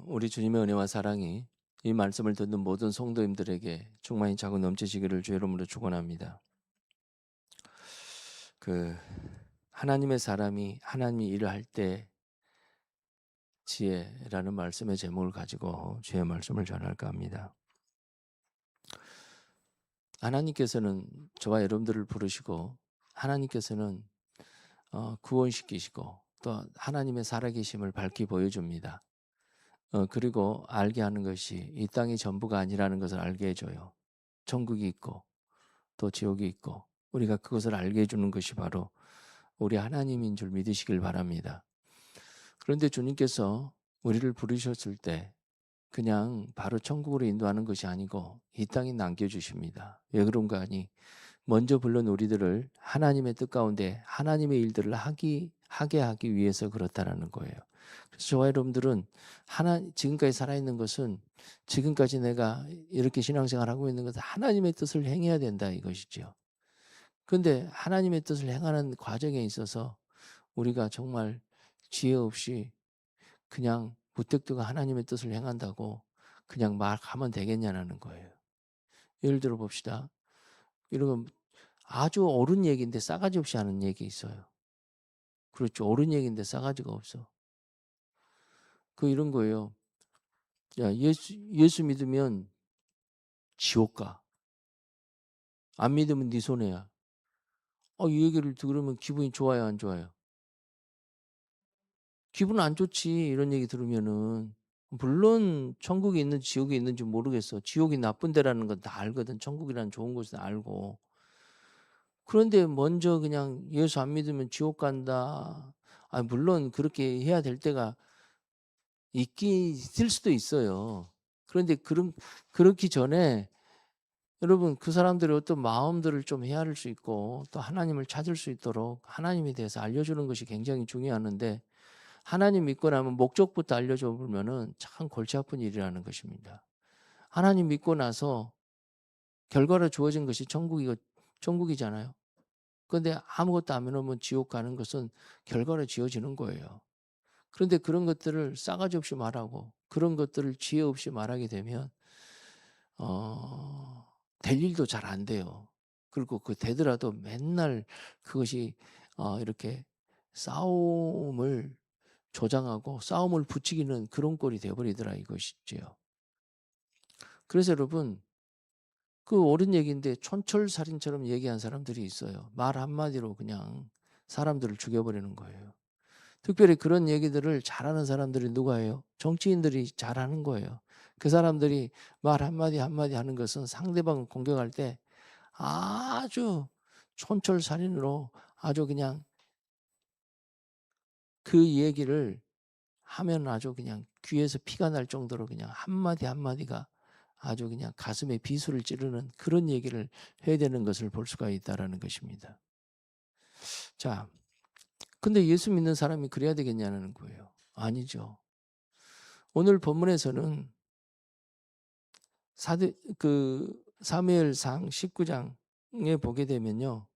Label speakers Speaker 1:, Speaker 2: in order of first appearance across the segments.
Speaker 1: 우리 주님의 은혜와 사랑이 이 말씀을 듣는 모든 성도님들에게 충만히 차고 넘치시기를 주의 이름으로 축원합니다. 그 하나님의 사람이 하나님이 일을 할 때 지혜라는 말씀의 제목을 가지고 주의 말씀을 전할까 합니다. 하나님께서는 저와 여러분들을 부르시고 하나님께서는 구원시키시고 또 하나님의 살아계심을 밝히 보여줍니다. 그리고 알게 하는 것이 이 땅이 전부가 아니라는 것을 알게 해줘요. 천국이 있고 또 지옥이 있고 우리가 그것을 알게 해주는 것이 바로 우리 하나님인 줄 믿으시길 바랍니다. 그런데 주님께서 우리를 부르셨을 때 그냥 바로 천국으로 인도하는 것이 아니고 이 땅에 남겨주십니다. 왜 그런가 하니 먼저 불른 우리들을 하나님의 뜻 가운데 하나님의 일들을 하게 하기 위해서 그렇다라는 거예요. 그래서 저와 여러분들은 지금까지 살아있는 것은 지금까지 내가 이렇게 신앙생활하고 있는 것은 하나님의 뜻을 행해야 된다 이것이죠. 그런데 하나님의 뜻을 행하는 과정에 있어서 우리가 정말 지혜 없이 그냥 무턱대고 하나님의 뜻을 행한다고 그냥 막 하면 되겠냐는 거예요. 예를 들어 봅시다. 이런 건 아주 옳은 얘기인데 싸가지 없이 하는 얘기 있어요. 그렇죠. 옳은 얘기인데 싸가지가 없어. 이런 거예요. 야, 예수 믿으면 지옥 가. 안 믿으면 네 손해야. 이 얘기를 들으면 기분이 좋아요, 안 좋아요? 기분 안 좋지. 이런 얘기 들으면은. 물론 천국이 있는지 지옥이 있는지 모르겠어. 지옥이 나쁜 데라는 건 다 알거든. 천국이란 좋은 곳은 알고. 그런데 먼저 그냥 예수 안 믿으면 지옥 간다. 물론 그렇게 해야 될 때가 있을 수도 있어요. 그런데 그렇기 전에 여러분 그 사람들의 어떤 마음들을 좀 헤아릴 수 있고 또 하나님을 찾을 수 있도록 하나님에 대해서 알려주는 것이 굉장히 중요하는데 하나님 믿고 나면 목적부터 알려줘 보면은 참 골치 아픈 일이라는 것입니다. 하나님 믿고 나서 결과로 주어진 것이 천국이잖아요. 그런데 아무것도 안 해놓으면 지옥 가는 것은 결과로 지어지는 거예요. 그런데 그런 것들을 싸가지 없이 말하고 그런 것들을 지혜 없이 말하게 되면 될 일도 잘 안 돼요. 그리고 되더라도 맨날 그것이 이렇게 싸움을 조장하고 싸움을 부추기는 그런 꼴이 되어버리더라 이것이지요. 그래서 여러분 옳은 얘기인데 촌철살인처럼 얘기한 사람들이 있어요. 말 한마디로 그냥 사람들을 죽여버리는 거예요. 특별히 그런 얘기들을 잘하는 사람들이 누가예요? 정치인들이 잘하는 거예요. 그 사람들이 말 한마디 한마디 하는 것은 상대방을 공격할 때 아주 촌철살인으로 아주 그냥 그 얘기를 하면 아주 그냥 귀에서 피가 날 정도로 그냥 한마디 한마디가 아주 그냥 가슴에 비수를 찌르는 그런 얘기를 해야 되는 것을 볼 수가 있다라는 것입니다. 자, 근데 예수 믿는 사람이 그래야 되겠냐는 거예요. 아니죠. 오늘 본문에서는 사무엘상 19장에 보게 되면요.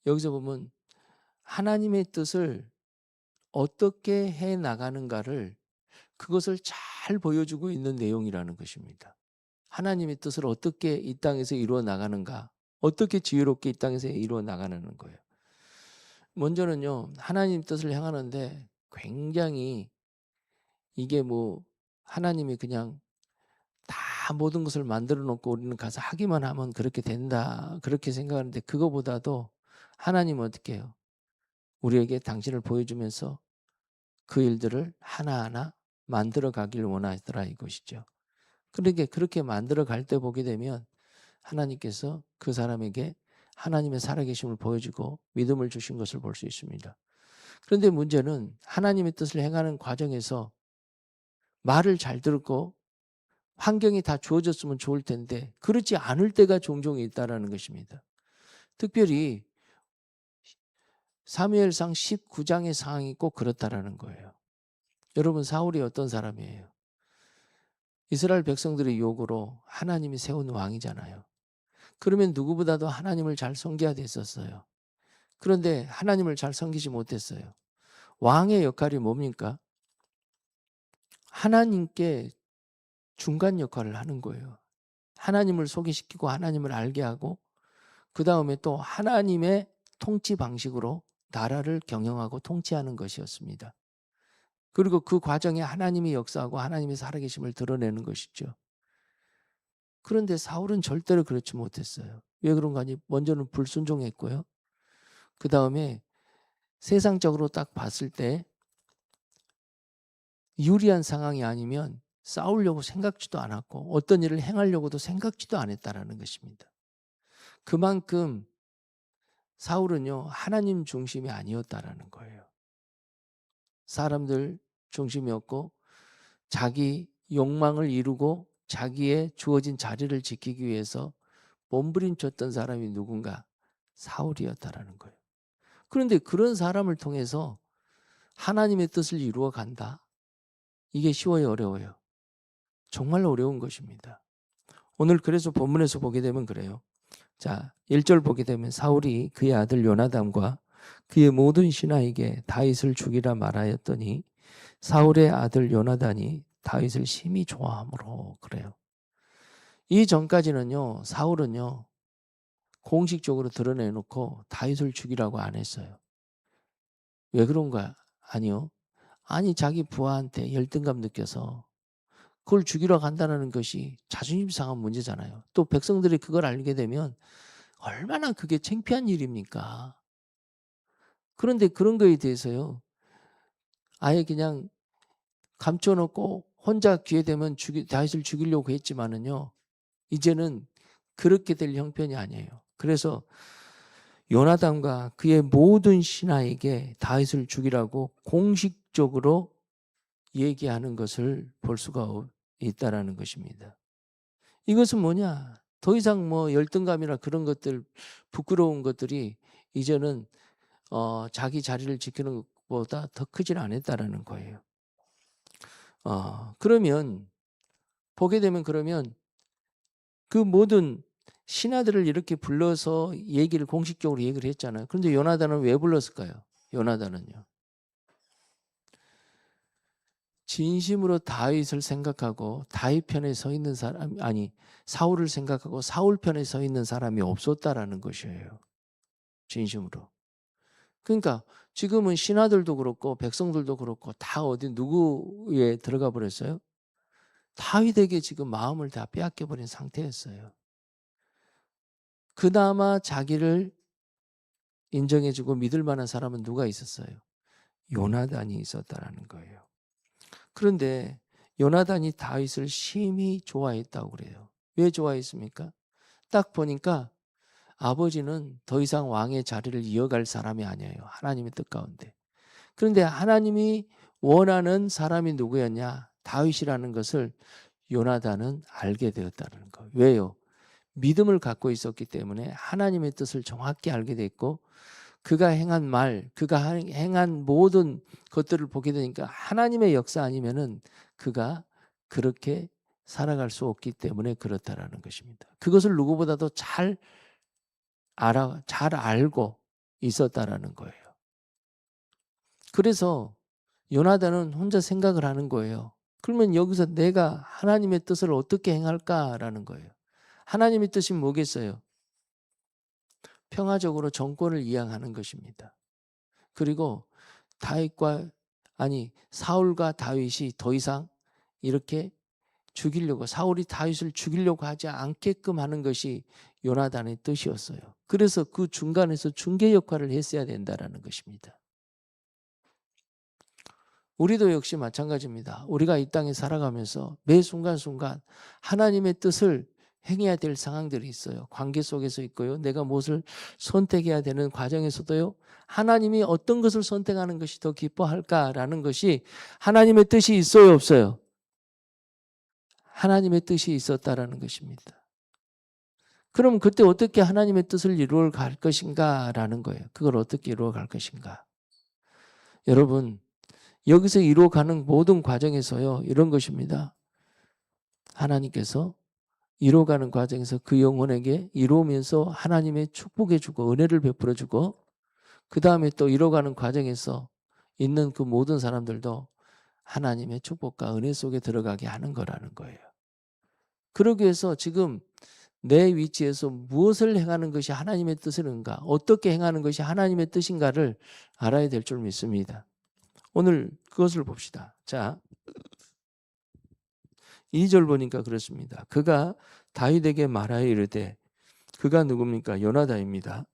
Speaker 1: 여기서 보면 하나님의 뜻을 어떻게 해 나가는가를 그것을 잘 보여주고 있는 내용이라는 것입니다. 하나님의 뜻을 어떻게 이 땅에서 이루어 나가는가, 어떻게 지혜롭게 이 땅에서 이루어 나가는 거예요. 먼저는요, 하나님 뜻을 향하는데 굉장히 이게 하나님이 그냥 다 모든 것을 만들어 놓고 우리는 가서 하기만 하면 그렇게 된다. 그렇게 생각하는데 그거보다도 하나님은 어떻게 해요? 우리에게 당신을 보여주면서 그 일들을 하나하나 만들어 가길 원하더라 이것이죠. 그러니까 그렇게 만들어 갈 때 보게 되면 하나님께서 그 사람에게 하나님의 살아계심을 보여주고 믿음을 주신 것을 볼 수 있습니다. 그런데 문제는 하나님의 뜻을 행하는 과정에서 말을 잘 듣고 환경이 다 주어졌으면 좋을 텐데 그렇지 않을 때가 종종 있다라는 것입니다. 특별히 사무엘상 19장의 상황이 꼭 그렇다라는 거예요. 여러분 사울이 어떤 사람이에요? 이스라엘 백성들의 요구로 하나님이 세운 왕이잖아요. 그러면 누구보다도 하나님을 잘 섬겨야 됐었어요. 그런데 하나님을 잘 섬기지 못했어요. 왕의 역할이 뭡니까? 하나님께 중간 역할을 하는 거예요. 하나님을 소개시키고 하나님을 알게 하고 그 다음에 또 하나님의 통치 방식으로 나라를 경영하고 통치하는 것이었습니다. 그리고 그 과정에 하나님이 역사하고 하나님의 살아계심을 드러내는 것이죠. 그런데 사울은 절대로 그렇지 못했어요. 왜 그런가 하니 먼저는 불순종했고요. 그 다음에 세상적으로 딱 봤을 때 유리한 상황이 아니면 싸우려고 생각지도 않았고 어떤 일을 행하려고도 생각지도 않았다는 것입니다. 그만큼 사울은요 하나님 중심이 아니었다라는 거예요. 사람들 중심이었고 자기 욕망을 이루고 자기의 주어진 자리를 지키기 위해서 몸부림쳤던 사람이 누군가? 사울이었다라는 거예요. 그런데 그런 사람을 통해서 하나님의 뜻을 이루어 간다? 이게 쉬워요, 어려워요? 정말 어려운 것입니다. 오늘 그래서 본문에서 보게 되면 그래요. 자, 1절 보게 되면 사울이 그의 아들 요나단과 그의 모든 신하에게 다윗을 죽이라 말하였더니 사울의 아들 요나단이 다윗을 심히 좋아함으로 그래요. 이 전까지는요, 사울은요, 공식적으로 드러내놓고 다윗을 죽이라고 안 했어요. 왜 그런가? 아니요. 아니, 자기 부하한테 열등감 느껴서 그걸 죽이러 간다는 것이 자존심 상한 문제잖아요. 또 백성들이 그걸 알게 되면 얼마나 그게 창피한 일입니까? 그런데 그런 거에 대해서요, 아예 그냥 감춰놓고 혼자 기회 되면 다윗을 죽이려고 했지만은요, 이제는 그렇게 될 형편이 아니에요. 그래서 요나단과 그의 모든 신하에게 다윗을 죽이라고 공식적으로 얘기하는 것을 볼 수가 있다라는 것입니다. 이것은 뭐냐? 더 이상 뭐 열등감이나 그런 것들, 부끄러운 것들이 이제는 자기 자리를 지키는 것보다 더 크질 않았다라는 거예요. 그러면 보게 되면 그러면 그 모든 신하들을 이렇게 불러서 얘기를 공식적으로 얘기를 했잖아요. 그런데 요나단은 왜 불렀을까요? 요나단은요. 진심으로 다윗을 생각하고 다윗 편에 서 있는 사람, 아니 사울을 생각하고 사울 편에 서 있는 사람이 없었다라는 것이에요. 진심으로. 그러니까 지금은 신하들도 그렇고 백성들도 그렇고 다 어디 누구에 들어가 버렸어요? 다윗에게 지금 마음을 다 빼앗겨 버린 상태였어요. 그나마 자기를 인정해주고 믿을 만한 사람은 누가 있었어요? 요나단이 있었다라는 거예요. 그런데 요나단이 다윗을 심히 좋아했다고 그래요. 왜 좋아했습니까? 딱 보니까 아버지는 더 이상 왕의 자리를 이어갈 사람이 아니에요. 하나님의 뜻 가운데. 그런데 하나님이 원하는 사람이 누구였냐? 다윗이라는 것을 요나단은 알게 되었다는 거예요. 왜요? 믿음을 갖고 있었기 때문에 하나님의 뜻을 정확히 알게 됐고 그가 행한 말, 그가 행한 모든 것들을 보게 되니까 하나님의 역사 아니면은 그가 그렇게 살아갈 수 없기 때문에 그렇다라는 것입니다. 그것을 누구보다도 잘 알고 있었다라는 거예요. 그래서 요나단은 혼자 생각을 하는 거예요. 그러면 여기서 내가 하나님의 뜻을 어떻게 행할까라는 거예요. 하나님의 뜻이 뭐겠어요? 평화적으로 정권을 이양하는 것입니다. 그리고 사울과 다윗이 더 이상 이렇게 사울이 다윗을 죽이려고 하지 않게끔 하는 것이 요나단의 뜻이었어요. 그래서 그 중간에서 중개 역할을 했어야 된다는 것입니다. 우리도 역시 마찬가지입니다. 우리가 이 땅에 살아가면서 매 순간순간 하나님의 뜻을 행해야 될 상황들이 있어요. 관계 속에서 있고요. 내가 무엇을 선택해야 되는 과정에서도요. 하나님이 어떤 것을 선택하는 것이 더 기뻐할까라는 것이 하나님의 뜻이 있어요, 없어요? 하나님의 뜻이 있었다라는 것입니다. 그럼 그때 어떻게 하나님의 뜻을 이루어 갈 것인가라는 거예요. 그걸 어떻게 이루어 갈 것인가? 여러분, 여기서 이루어가는 모든 과정에서요. 이런 것입니다. 하나님께서 이루어가는 과정에서 그 영혼에게 이루면서 하나님의 축복해주고 은혜를 베풀어주고 그 다음에 또 이루어가는 과정에서 있는 그 모든 사람들도 하나님의 축복과 은혜 속에 들어가게 하는 거라는 거예요. 그러기 위해서 지금 내 위치에서 무엇을 행하는 것이 하나님의 뜻인가, 어떻게 행하는 것이 하나님의 뜻인가를 알아야 될 줄 믿습니다. 오늘 그것을 봅시다. 자, 2절 보니까 그렇습니다. 그가 다윗에게 말하여 이르되, 그가 누굽니까? 요나단입니다.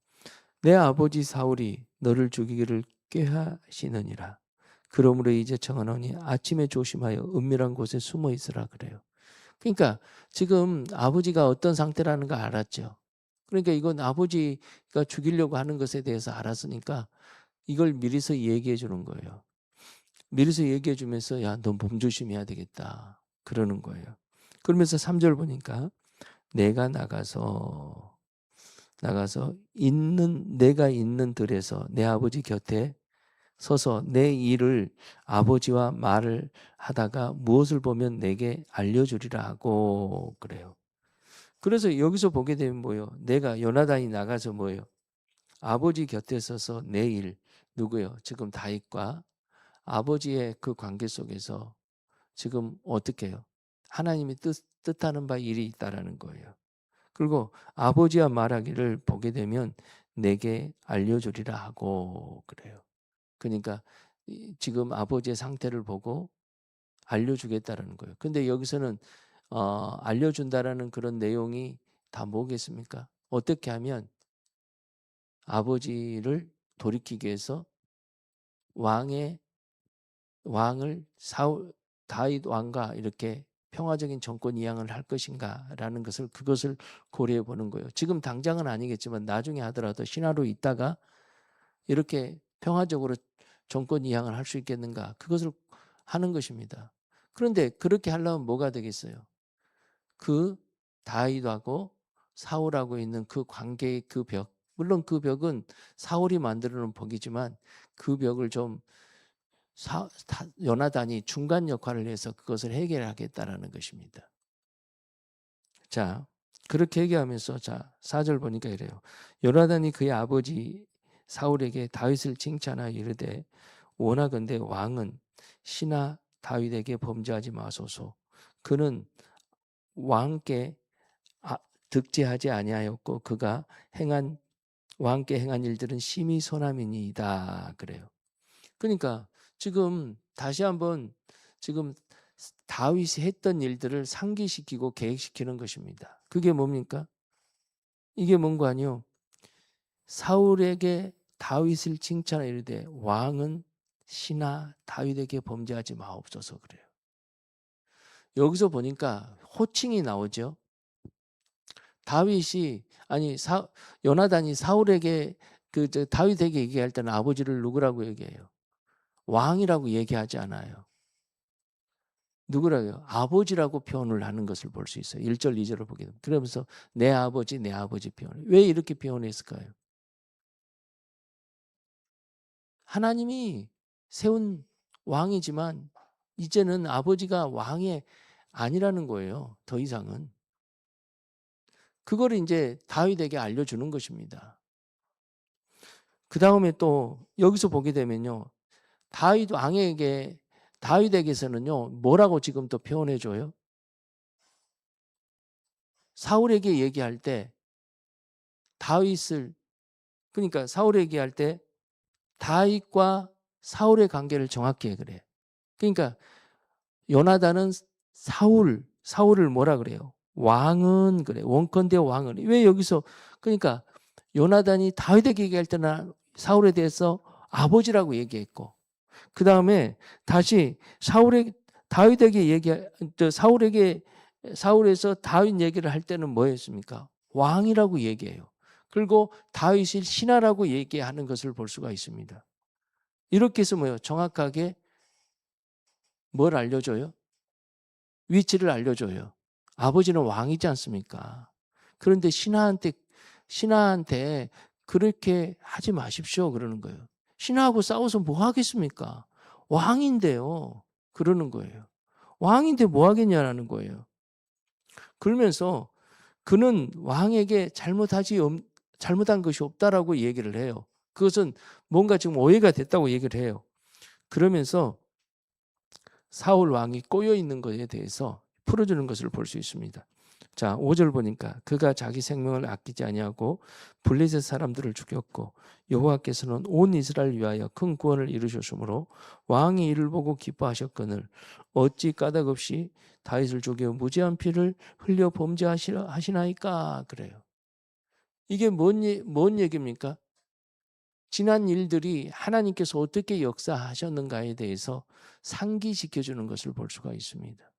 Speaker 1: 내 아버지 사울이 너를 죽이기를 꾀하시느니라. 그러므로 이제 청하노니 아침에 조심하여 은밀한 곳에 숨어 있으라 그래요. 그러니까 지금 아버지가 어떤 상태라는 걸 알았죠. 그러니까 이건 아버지가 죽이려고 하는 것에 대해서 알았으니까 이걸 미리서 얘기해 주는 거예요. 미리서 얘기해 주면서 야, 너 몸 조심해야 되겠다. 그러는 거예요. 그러면서 3절 보니까 내가 나가서 내가 있는 들에서 내 아버지 곁에 서서 내 일을 아버지와 말을 하다가 무엇을 보면 내게 알려주리라 하고 그래요. 그래서 여기서 보게 되면 뭐예요? 내가 요나단이 나가서 뭐예요? 아버지 곁에 서서 내 일, 누구요? 지금 다윗과 아버지의 그 관계 속에서 지금 어떻게 해요? 하나님이 뜻하는 바 일이 있다라는 거예요. 그리고 아버지와 말하기를 보게 되면 내게 알려주리라 하고 그래요. 그러니까 지금 아버지의 상태를 보고 알려주겠다라는 거예요. 근데 여기서는 알려준다라는 그런 내용이 다 뭐겠습니까? 어떻게 하면 아버지를 돌이키기 위해서 왕을 다윗 왕과 이렇게 평화적인 정권 이양을 할 것인가라는 그것을 고려해 보는 거예요. 지금 당장은 아니겠지만 나중에 하더라도 신하로 있다가 이렇게 평화적으로 정권 이양을 할 수 있겠는가? 그것을 하는 것입니다. 그런데 그렇게 하려면 뭐가 되겠어요? 그 다윗하고 사울하고 있는 그 관계의 그 벽. 물론 그 벽은 사울이 만들어 놓은 벽이지만 그 벽을 좀 요나단이 중간 역할을 해서 그것을 해결하겠다라는 것입니다. 자, 그렇게 얘기하면서 자, 4절 보니까 이래요. 요나단이 그의 아버지 사울에게 다윗을 칭찬하여 이르되 원하건대 왕은 신하 다윗에게 범죄하지 마소서. 그는 왕께 득죄하지 아니하였고 그가 왕께 행한 일들은 심히 선함이니이다 그래요. 그러니까 지금 다시 한번 지금 다윗이 했던 일들을 상기시키고 계획시키는 것입니다. 그게 뭡니까? 이게 뭔가 아니요. 사울에게 다윗을 칭찬하여 이르되 왕은 신하 다윗에게 범죄하지 마옵소서 그래요. 여기서 보니까 호칭이 나오죠. 요나단이 사울에게 다윗에게 얘기할 때는 아버지를 누구라고 얘기해요? 왕이라고 얘기하지 않아요. 누구라고요? 아버지라고 표현을 하는 것을 볼 수 있어요. 1절, 2절을 보게 되면. 그러면서 내 아버지 표현을. 왜 이렇게 표현했을까요? 하나님이 세운 왕이지만 이제는 아버지가 왕이 아니라는 거예요. 더 이상은. 그걸 이제 다윗에게 알려주는 것입니다. 그 다음에 또 여기서 보게 되면요. 다윗에게서는요. 뭐라고 지금 또 표현해 줘요? 사울에게 얘기할 때 그러니까 사울에게 얘기할 때 다윗과 사울의 관계를 정확히 해 그래. 그러니까 요나단은 사울을 뭐라 그래요? 왕은 그래. 원컨대 왕은. 왜 여기서 그러니까 요나단이 다윗에게 얘기할 때는 사울에 대해서 아버지라고 얘기했고 그다음에 다시 사울에서 다윗 얘기를 할 때는 뭐였습니까? 왕이라고 얘기해요. 그리고 다윗이 신하라고 얘기하는 것을 볼 수가 있습니다. 이렇게 해서 뭐예요? 정확하게 뭘 알려줘요? 위치를 알려줘요. 아버지는 왕이지 않습니까? 그런데 신하한테 그렇게 하지 마십시오. 그러는 거예요. 신하하고 싸워서 뭐 하겠습니까? 왕인데요. 그러는 거예요. 왕인데 뭐 하겠냐라는 거예요. 그러면서 그는 왕에게 잘못한 것이 없다라고 얘기를 해요. 그것은 뭔가 지금 오해가 됐다고 얘기를 해요. 그러면서 사울 왕이 꼬여 있는 것에 대해서 풀어주는 것을 볼 수 있습니다. 자, 5절 보니까 그가 자기 생명을 아끼지 아니하고 블레셋 사람들을 죽였고 여호와께서는 온 이스라엘 위하여 큰 구원을 이루셨으므로 왕이 이를 보고 기뻐하셨거늘 어찌 까닭없이 다윗을 죽여 무죄한 피를 흘려 범죄하시나이까 그래요. 이게 뭔 얘기입니까? 지난 일들이 하나님께서 어떻게 역사하셨는가에 대해서 상기시켜주는 것을 볼 수가 있습니다.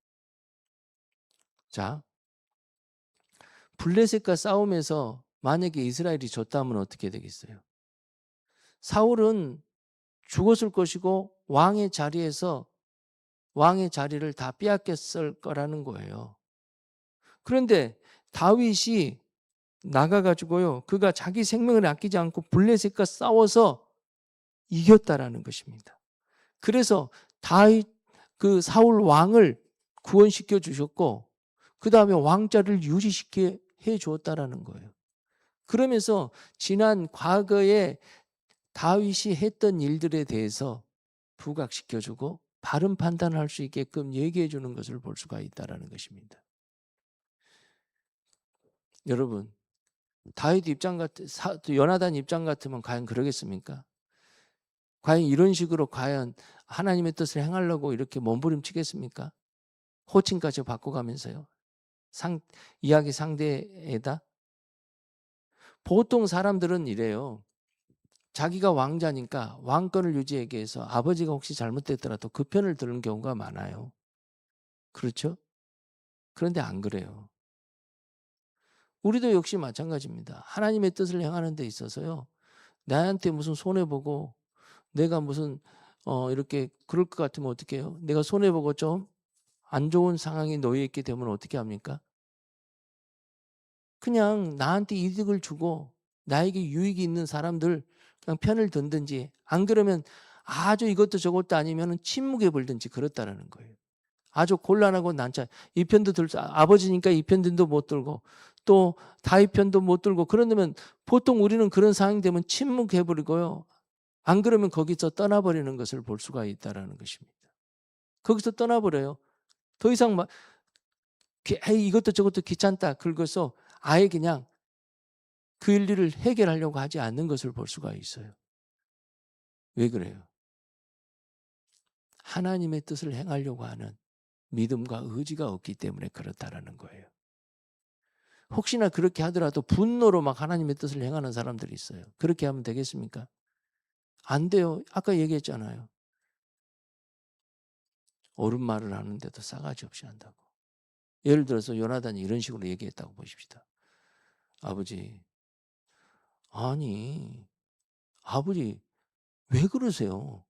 Speaker 1: 자, 블레셋과 싸움에서 만약에 이스라엘이 졌다면 어떻게 되겠어요? 사울은 죽었을 것이고 왕의 자리를 다 빼앗겼을 거라는 거예요. 그런데 다윗이 나가가지고요, 그가 자기 생명을 아끼지 않고 블레셋과 싸워서 이겼다라는 것입니다. 그래서 다윗 그 사울 왕을 구원시켜 주셨고 그 다음에 왕자를 유지시켜 해 주었다라는 거예요. 그러면서 지난 과거에 다윗이 했던 일들에 대해서 부각시켜주고 바른 판단할 수 있게끔 얘기해 주는 것을 볼 수가 있다는 것입니다. 여러분, 다윗 입장 요나단 입장 같으면 과연 그러겠습니까? 과연 이런 식으로 과연 하나님의 뜻을 행하려고 이렇게 몸부림치겠습니까? 호칭까지 바꿔가면서요. 이야기 상대에다. 보통 사람들은 이래요. 자기가 왕자니까 왕권을 유지하기 위해서 아버지가 혹시 잘못됐더라도 그 편을 들은 경우가 많아요. 그렇죠? 그런데 안 그래요. 우리도 역시 마찬가지입니다. 하나님의 뜻을 행하는 데 있어서요. 나한테 무슨 손해보고 내가 무슨 이렇게 그럴 것 같으면 어떻게 해요? 내가 손해보고 좀 안 좋은 상황에 놓여 있게 되면 어떻게 합니까? 그냥 나한테 이득을 주고 나에게 유익이 있는 사람들 그냥 편을 든든지 안 그러면 아주 이것도 저것도 아니면 침묵에 불든지 그렇다라는 거예요. 아주 곤란하고 난처. 이 편도 아버지니까 이 편도 못 들고 또 다윗 편도 못 들고 그러면 보통 우리는 그런 상황이 되면 침묵해버리고요. 안 그러면 거기서 떠나버리는 것을 볼 수가 있다라는 것입니다. 거기서 떠나버려요. 더 이상 막 이것도 저것도 귀찮다 긁어서 아예 그냥 그 일을 해결하려고 하지 않는 것을 볼 수가 있어요. 왜 그래요? 하나님의 뜻을 행하려고 하는 믿음과 의지가 없기 때문에 그렇다라는 거예요. 혹시나 그렇게 하더라도 분노로 막 하나님의 뜻을 행하는 사람들이 있어요. 그렇게 하면 되겠습니까? 안 돼요. 아까 얘기했잖아요. 옳은 말을 하는데도 싸가지 없이 한다고. 예를 들어서 요나단이 이런 식으로 얘기했다고 보십시다. 아버지, 아니, 아버지 왜 그러세요?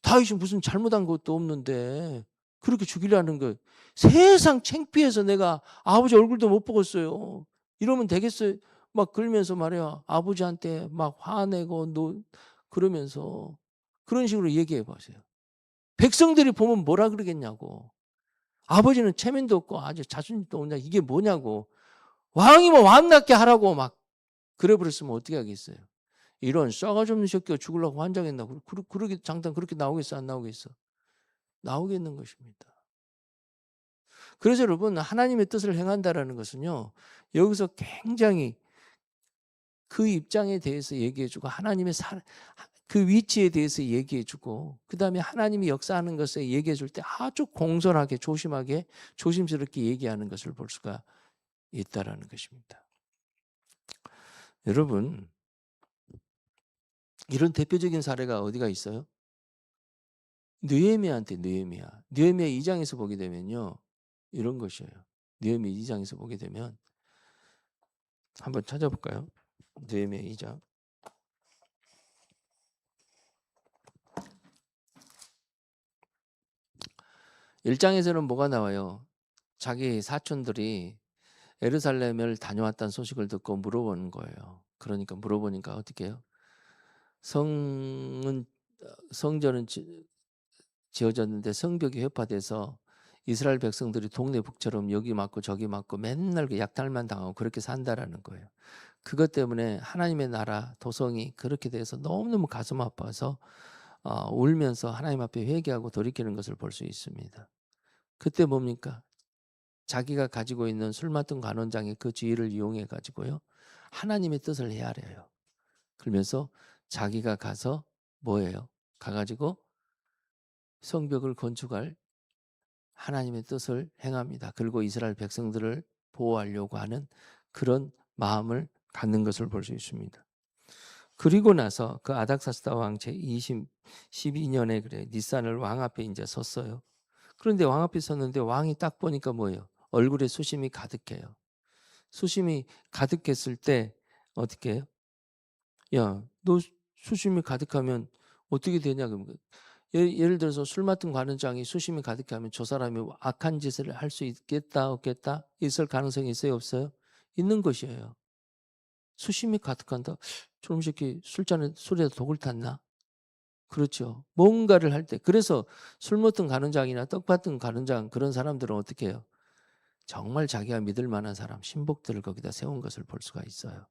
Speaker 1: 다윗이 무슨 잘못한 것도 없는데 그렇게 죽이려는 거 세상 창피해서 내가 아버지 얼굴도 못 보겠어요. 이러면 되겠어요? 막 그러면서 말이야 아버지한테 막 화내고 그러면서 그런 식으로 얘기해 보세요. 백성들이 보면 뭐라 그러겠냐고. 아버지는 체면도 없고 아주 자존심도 없냐 이게 뭐냐고. 왕이면 왕답게 하라고 막 그래 버렸으면 어떻게 하겠어요. 이런 싸가지 없는 새끼가 죽으려고 환장했나. 그러게 장단 그렇게 나오겠어 안 나오겠어. 나오겠는 것입니다. 그래서 여러분 하나님의 뜻을 행한다라는 것은요. 여기서 굉장히 그 입장에 대해서 얘기해주고 하나님의 그 위치에 대해서 얘기해주고 그 다음에 하나님이 역사하는 것에 얘기해줄 때 아주 공손하게 조심하게 조심스럽게 얘기하는 것을 볼 수가 있다라는 것입니다. 여러분 이런 대표적인 사례가 어디가 있어요? 느헤미야 2장에서 보게 되면요. 이런 것이에요. 느헤미야 2장에서 보게 되면 한번 찾아볼까요? 느헤미야 2장. 1장에서는 뭐가 나와요? 자기 사촌들이 예루살렘을 다녀왔다는 소식을 듣고 물어보는 거예요. 그러니까 물어보니까 어떻게 해요? 성전은 지어졌는데 성벽이 회파돼서 이스라엘 백성들이 동네 북처럼 여기 맞고 저기 맞고 맨날 그 약탈만 당하고 그렇게 산다라는 거예요. 그것 때문에 하나님의 나라 도성이 그렇게 돼서 너무너무 가슴 아파서 울면서 하나님 앞에 회개하고 돌이키는 것을 볼 수 있습니다. 그때 뭡니까? 자기가 가지고 있는 술 맡은 관원장의 그 지위를 이용해 가지고요. 하나님의 뜻을 헤아려요. 그러면서 자기가 가서 뭐예요? 가 가지고 성벽을 건축할 하나님의 뜻을 행합니다. 그리고 이스라엘 백성들을 보호하려고 하는 그런 마음을 갖는 것을 볼 수 있습니다. 그리고 나서 그 아닥사스다 왕 제12년에 그래 니산을 왕 앞에 이제 섰어요. 그런데 왕 앞에 섰는데 왕이 딱 보니까 뭐예요? 얼굴에 수심이 가득해요. 수심이 가득했을 때 어떻게 해요? 야, 너 수심이 가득하면 어떻게 되냐? 그러면 예를 들어서 술 맡은 관원장이 수심이 가득하면 저 사람이 악한 짓을 할 수 있겠다, 없겠다? 있을 가능성이 있어요, 없어요? 있는 것이에요. 수심이 가득한다. 저놈 새끼 술잔에 술에다 독을 탔나? 그렇죠. 뭔가를 할 때. 그래서 술 먹던 관원장이나 떡 받던 관원장 그런 사람들은 어떻게 해요? 정말 자기가 믿을 만한 사람, 신복들을 거기다 세운 것을 볼 수가 있어요.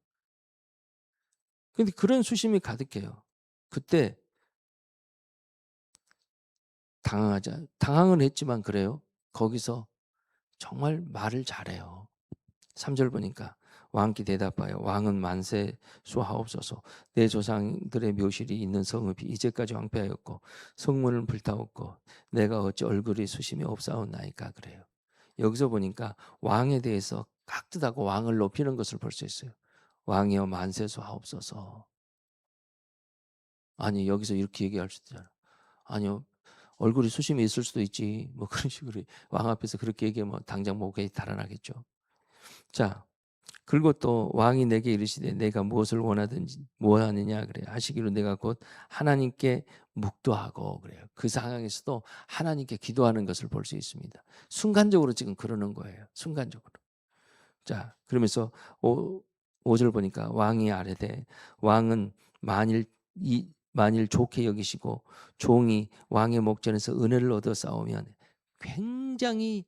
Speaker 1: 근데 그런 수심이 가득해요. 그때 당황은 했지만 그래요. 거기서 정말 말을 잘해요. 3절 보니까 왕께 대답하여 왕은 만세 수하옵소서. 내 조상들의 묘실이 있는 성읍이 이제까지 황폐하였고 성문을 불타왔고 내가 어찌 얼굴이 수심이 없사옵나이까 그래요. 여기서 보니까 왕에 대해서 깍듯하고 왕을 높이는 것을 볼 수 있어요. 왕이여 만세 수하옵소서. 아니 여기서 이렇게 얘기할 수도 있잖아. 아니요 얼굴이 수심이 있을 수도 있지. 뭐 그런 식으로 왕 앞에서 그렇게 얘기하면 당장 목에 달아나겠죠. 자, 그리고 또 왕이 내게 이르시되 내가 무엇을 원하든지 뭐하느냐 그래 하시기로 내가 곧 하나님께 묵도하고 그래요. 그 상황에서도 하나님께 기도하는 것을 볼 수 있습니다. 순간적으로 지금 그러는 거예요. 순간적으로. 자, 그러면서 5절 보니까 왕이 아뢰되 왕은 만일 좋게 여기시고 종이 왕의 목전에서 은혜를 얻어 싸우면 굉장히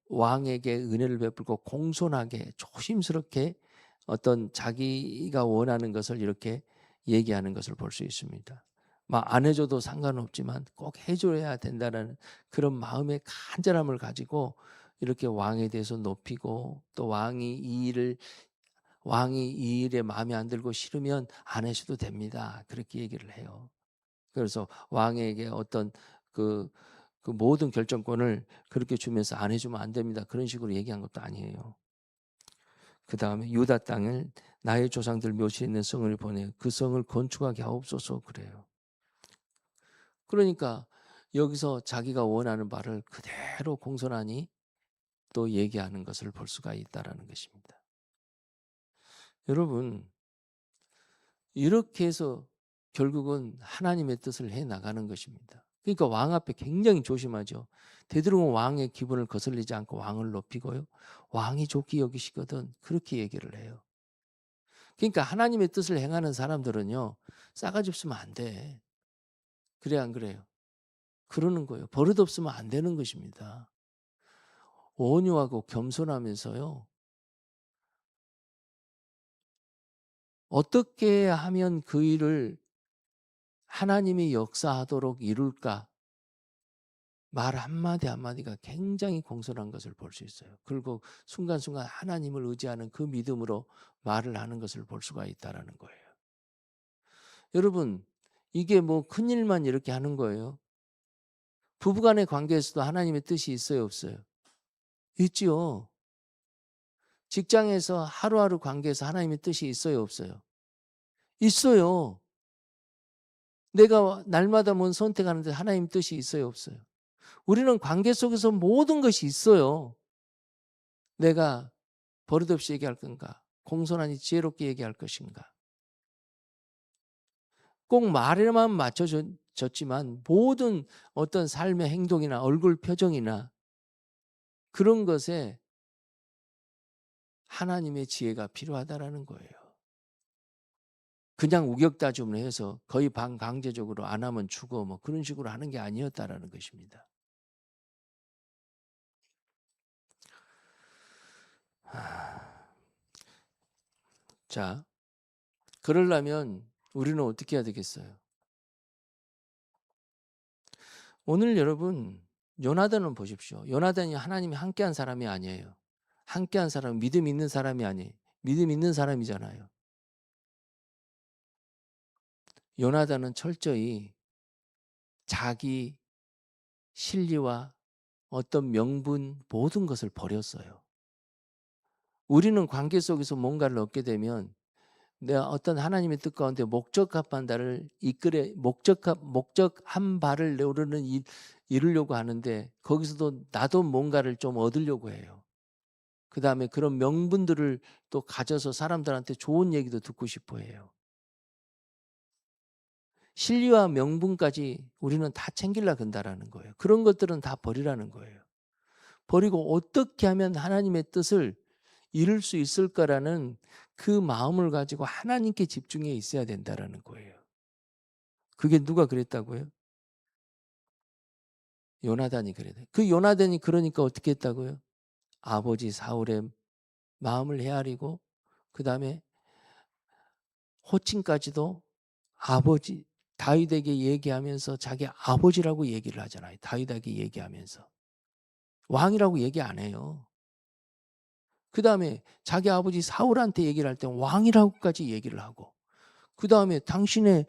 Speaker 1: 왕에게 은혜를 베풀고 공손하게 조심스럽게 어떤 자기가 원하는 것을 이렇게 얘기하는 것을 볼 수 있습니다. 막 안 해줘도 상관없지만 꼭 해줘야 된다는 그런 마음의 간절함을 가지고 이렇게 왕에 대해서 높이고 또 왕이 이 일에 마음에 안 들고 싫으면 안 하셔도 됩니다. 그렇게 얘기를 해요. 그래서 왕에게 어떤 그, 그 모든 결정권을 그렇게 주면서 안 해주면 안 됩니다. 그런 식으로 얘기한 것도 아니에요. 그 다음에 유다 땅을 나의 조상들 묘실에 있는 성을 보내 그 성을 건축하게 하옵소서 그래요. 그러니까 여기서 자기가 원하는 바를 그대로 공손하니 또 얘기하는 것을 볼 수가 있다라는 것입니다. 여러분 이렇게 해서 결국은 하나님의 뜻을 해 나가는 것입니다. 그러니까 왕 앞에 굉장히 조심하죠. 되도록이면 왕의 기분을 거슬리지 않고 왕을 높이고요. 왕이 좋게 여기시거든 그렇게 얘기를 해요. 그러니까 하나님의 뜻을 행하는 사람들은요. 싸가지 없으면 안 돼. 그래 안 그래요? 그러는 거예요. 버릇 없으면 안 되는 것입니다. 온유하고 겸손하면서요. 어떻게 하면 그 일을 하나님이 역사하도록 이룰까? 말 한마디 한마디가 굉장히 공손한 것을 볼 수 있어요. 그리고 순간순간 하나님을 의지하는 그 믿음으로 말을 하는 것을 볼 수가 있다는 거예요. 여러분 이게 뭐 큰일만 이렇게 하는 거예요. 부부간의 관계에서도 하나님의 뜻이 있어요 없어요? 있지요. 직장에서 하루하루 관계에서 하나님의 뜻이 있어요 없어요? 있어요. 내가 날마다 뭔 선택하는데 하나님 뜻이 있어요 없어요? 우리는 관계 속에서 모든 것이 있어요. 내가 버릇없이 얘기할 건가? 공손하니 지혜롭게 얘기할 것인가? 꼭 말에만 맞춰졌지만 모든 어떤 삶의 행동이나 얼굴 표정이나 그런 것에 하나님의 지혜가 필요하다라는 거예요. 그냥 우격다짐을 해서 거의 반강제적으로 안 하면 죽어 뭐 그런 식으로 하는 게 아니었다라는 것입니다. 자, 그러려면 우리는 어떻게 해야 되겠어요? 오늘 여러분 요나단을 보십시오. 요나단이 하나님이 함께한 사람이 아니에요. 함께한 사람은 믿음 있는 사람이 아니에요. 믿음 있는 사람이잖아요. 요나단은 철저히 자기 실리와 어떤 명분 모든 것을 버렸어요. 우리는 관계 속에서 뭔가를 얻게 되면 내가 어떤 하나님의 뜻 가운데 목적합한 바를 이끌어 목적한 바를 이루는 이루려고 하는데 거기서도 나도 뭔가를 좀 얻으려고 해요. 그다음에 그런 명분들을 또 가져서 사람들한테 좋은 얘기도 듣고 싶어 해요. 실리와 명분까지 우리는 다 챙기려고 한다라는 거예요. 그런 것들은 다 버리라는 거예요. 버리고 어떻게 하면 하나님의 뜻을 이룰 수 있을까라는 그 마음을 가지고 하나님께 집중해 있어야 된다라는 거예요. 그게 누가 그랬다고요? 요나단이 그래요. 그 요나단이 그러니까 어떻게 했다고요? 아버지 사울의 마음을 헤아리고 그다음에 호칭까지도 아버지 다윗에게 얘기하면서 자기 아버지라고 얘기를 하잖아요. 다윗에게 얘기하면서. 왕이라고 얘기 안 해요. 그다음에 자기 아버지 사울한테 얘기를 할 때 왕이라고까지 얘기를 하고 그다음에 당신의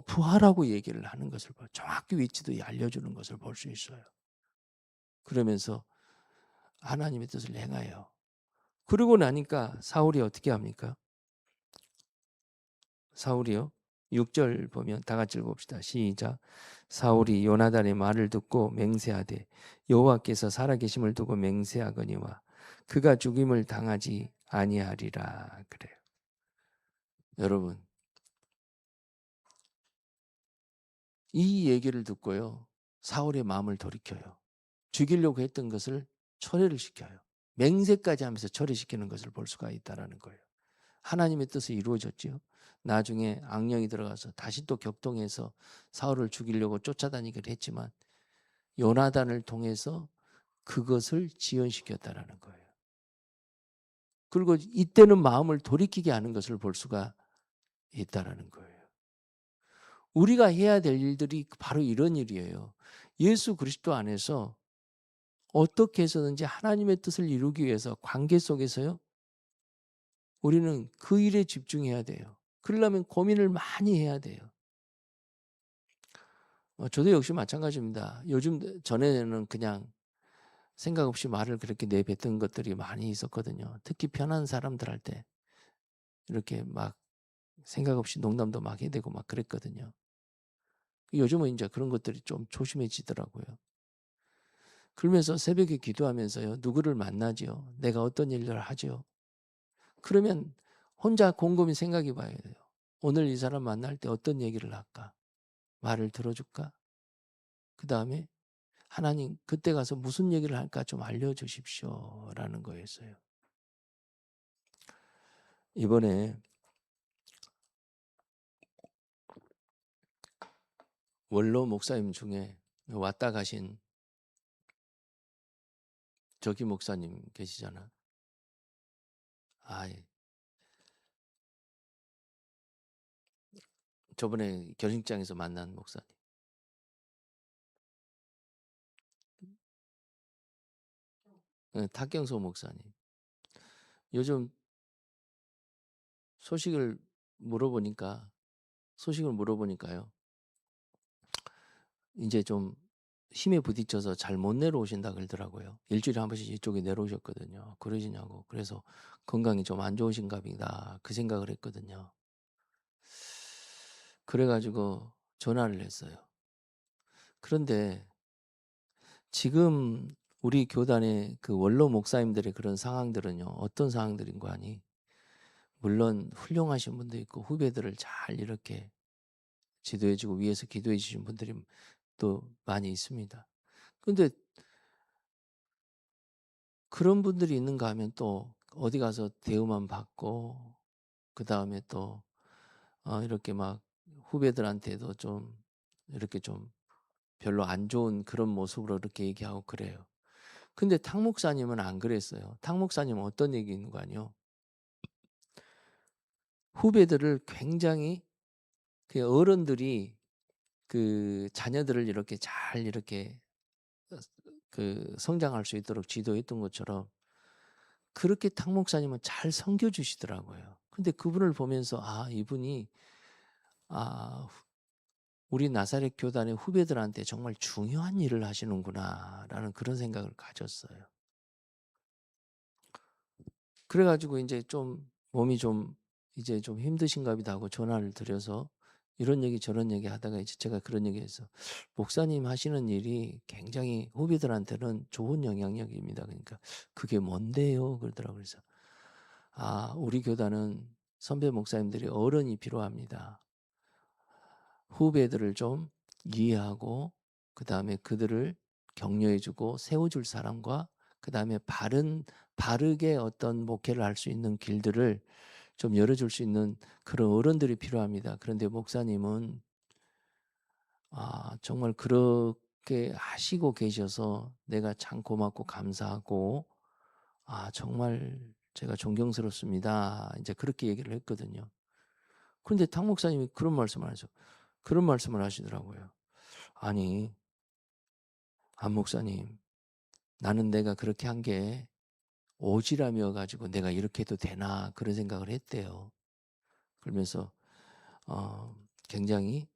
Speaker 1: 부하라고 얘기를 하는 것을 정확히 위치도 알려주는 것을 볼 수 있어요. 그러면서 하나님의 뜻을 행하여. 그러고 나니까 사울이 어떻게 합니까? 사울이요. 6절 보면 다 같이 읽어봅시다. 시작. 사울이 요나단의 말을 듣고 맹세하되 여호와께서 살아계심을 두고 맹세하거니와 그가 죽임을 당하지 아니하리라 그래요. 여러분 이 얘기를 듣고요. 사울의 마음을 돌이켜요. 죽이려고 했던 것을 철회를 시켜요. 맹세까지 하면서 철회시키는 것을 볼 수가 있다는 거예요. 하나님의 뜻이 이루어졌죠. 나중에 악령이 들어가서 다시 또 격동해서 사울을 죽이려고 쫓아다니기를 했지만 요나단을 통해서 그것을 지연시켰다라는 거예요. 그리고 이때는 마음을 돌이키게 하는 것을 볼 수가 있다라는 거예요. 우리가 해야 될 일들이 바로 이런 일이에요. 예수 그리스도 안에서 어떻게 해서든지 하나님의 뜻을 이루기 위해서 관계 속에서요. 우리는 그 일에 집중해야 돼요. 그러려면 고민을 많이 해야 돼요. 저도 역시 마찬가지입니다. 요즘 전에는 그냥 생각 없이 말을 그렇게 내뱉던 것들이 많이 있었거든요. 특히 편한 사람들한테 이렇게 막 생각 없이 농담도 막 해대고 막 그랬거든요. 요즘은 이제 그런 것들이 좀 조심해지더라고요. 그러면서 새벽에 기도하면서요. 누구를 만나지요. 내가 어떤 일을 하지요. 그러면 혼자 곰곰이 생각해 봐야 돼요. 오늘 이 사람 만날 때 어떤 얘기를 할까? 말을 들어줄까? 그 다음에 하나님 그때 가서 무슨 얘기를 할까 좀 알려주십시오 라는 거였어요. 이번에 원로 목사님 중에 왔다 가신 저기 목사님 계시잖아. 아, 저번에 결혼식장에서 만난 목사님. 탁경소 목사님. 요즘 소식을 물어보니까 소식을 물어보니까요. 이제 좀 힘에 부딪혀서 잘 못 내려오신다 그러더라고요. 일주일에 한 번씩 이쪽에 내려오셨거든요. 그러시냐고. 그래서 건강이 좀 안 좋으신가 보다 그 생각을 했거든요. 그래가지고 전화를 했어요. 그런데 지금 우리 교단의 그 원로 목사님들의 그런 상황들은요. 어떤 상황들인 거 아니? 물론 훌륭하신 분도 있고 후배들을 잘 이렇게 지도해주고 위에서 기도해 주신 분들이 또 많이 있습니다. 근데 그런 분들이 있는가 하면 또 어디 가서 대우만 받고 그다음에 또 이렇게 막 후배들한테도 좀 이렇게 좀 별로 안 좋은 그런 모습으로 이렇게 얘기하고 그래요. 근데 탁 목사님은 안 그랬어요. 탁 목사님은 어떤 얘기 있는 거 아니요? 후배들을 굉장히 그 어른들이 그 자녀들을 이렇게 잘 이렇게 어 그 성장할 수 있도록 지도했던 것처럼 그렇게 탁 목사님은 잘 섬겨 주시더라고요. 근데 그분을 보면서 '아 이분이 아 우리 나사렛 교단의 후배들한테 정말 중요한 일을 하시는구나.'라는 그런 생각을 가졌어요. 그래 가지고 인제 좀 몸이 좀 이제 좀 힘드신가 보다 하고 전화를 드려서 이런 얘기 저런 얘기 하다가 이제 제가 그런 얘기해서 "목사님 하시는 일이 굉장히 후배들한테는 좋은 영향력입니다." 그러니까 "그게 뭔데요?" 그러더라고요. 그래서 "아 우리 교단은 선배 목사님들이 어른이 필요합니다. 후배들을 좀 이해하고 그다음에 그들을 격려해 주고 세워 줄 사람과 그다음에 바르게 어떤 목회를 할 수 있는 길들을 좀 열어 줄 수 있는 그런 어른들이 필요합니다. 그런데 목사님은 정말 그렇게 하시고 계셔서 내가 참 고맙고 감사하고 정말 제가 존경스럽습니다." 인제 그렇게 얘기를 했거든요. 근데 탁 목사님이 그런 말씀을 하시더라고요. "아니 안 목사님 나는 내가 그렇게 한 게 오지랖이어 가지고 '내가 이렇게 해도 되나.' 그런 생각을 했대요." 그러면서 어 굉장히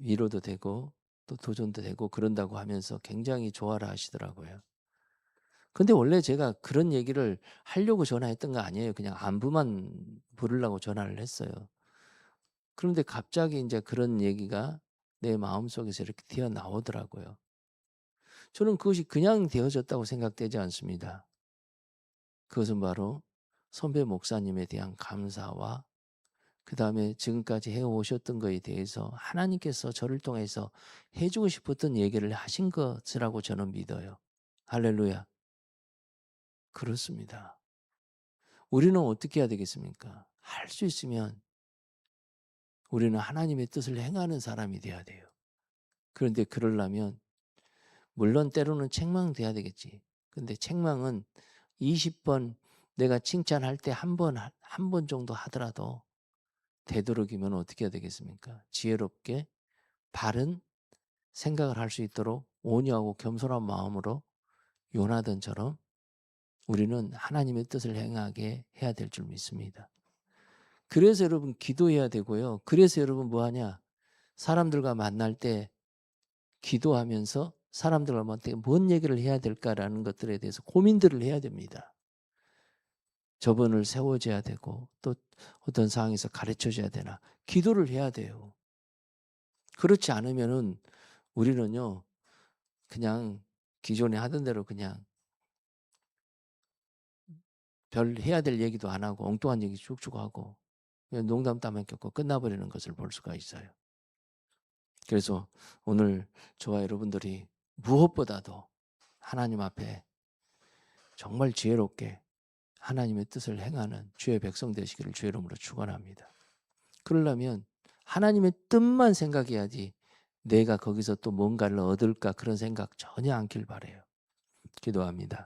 Speaker 1: 위로도 되고 또 도전도 되고 그런다고 하면서 굉장히 좋아라 하시더라고요. 근데 원래 제가 그런 얘기를 하려고 전화했던 거 아니에요. 그냥 안부만 물으려고 전화를 했어요. 그런데 갑자기 인제 그런 얘기가 내 마음속에서 이렇게 튀어나오더라고요. 저는 그것이 그냥 되어졌다고 생각되지 않습니다. 그것은 바로 선배 목사님에 대한 감사와 그다음에 지금까지 해 오셨던 거에 대해서 하나님께서 저를 통해서 해 주고 싶었던 얘기를 하신 것이라고 저는 믿어요. 할렐루야. 그렇습니다. 우리는 어떻게 해야 되겠습니까? 할 수 있으면 우리는 하나님의 뜻을 행하는 사람이 돼야 돼요. 그런데 그러려면 물론 때로는 책망돼야 되겠지. 근데 책망은 20번 내가 칭찬할 때 한 번 정도 하더라도 되도록이면 어떻게 해야 되겠습니까? 지혜롭게 바른 생각을 할 수 있도록 온유하고 겸손한 마음으로 요나단처럼 우리는 하나님의 뜻을 행하게 해야 될 줄 믿습니다. 그래서 여러분 기도해야 되고요. 그래서 여러분 뭐 하냐? 사람들과 만날 때 기도하면서 사람들과 만날 뭔 얘기를 해야 될까라는 것들에 대해서 고민들을 해야 됩니다. 저분을 세워줘야 되고 또 어떤 상황에서 가르쳐 줘야 되나 기도를 해야 돼요. 그렇지 않으면은 우리는요 그냥 기존에 하던 대로 그냥 별 해야 될 얘기도 안 하고 엉뚱한 얘기 쭉쭉 하고 그냥 농담 따먹고 끝나버리는 것을 볼 수가 있어요. 그래서 오늘 저와 여러분들이 무엇보다도 하나님 앞에 정말 지혜롭게 하나님의 뜻을 행하는 주의 백성 되시기를 주의 이름으로 축원합니다. 그러려면 하나님의 뜻만 생각해야지 내가 거기서 또 뭔가를 얻을까 그런 생각 전혀 않길 바라요. 기도합니다.